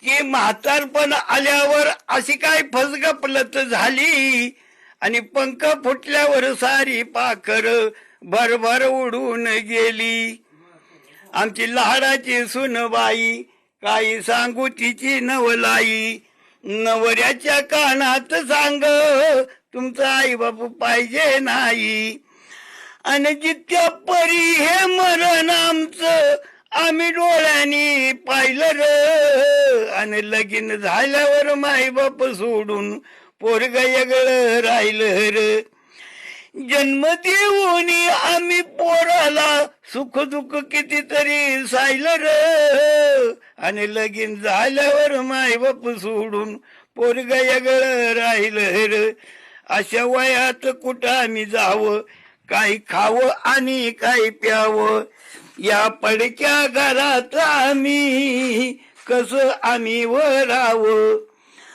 की म्हातारपण आल्यावर अशी काय फसगपलत झाली आणि पंख फुटल्यावर सारी पाखर भरभर उडून गेली. आमची लाडाची सुनबाई काही सांगू तिची नवलाई, नवऱ्याच्या कानात सांग तुमचा आई बापू पाहिजे नाही. आणि जितक्या परी हे मरण आमचं आम्ही डोळ्यांनी पाहिलं र. आणि लगीन झाल्यावर माई बाप सोडून पोरग वेगळं राहिलं र. जन्म देऊन आम्ही पोराला सुख दुःख कितीतरी सायलं र. आणि लगीन झाल्यावर माई बाप सोडून पोरग वेगळं राहिलं र. अशा वयात कुठं आम्ही जावं, काही खावं आणि काही प्यावं, या पडक्या घरात आम्ही कसं आम्ही वरावं.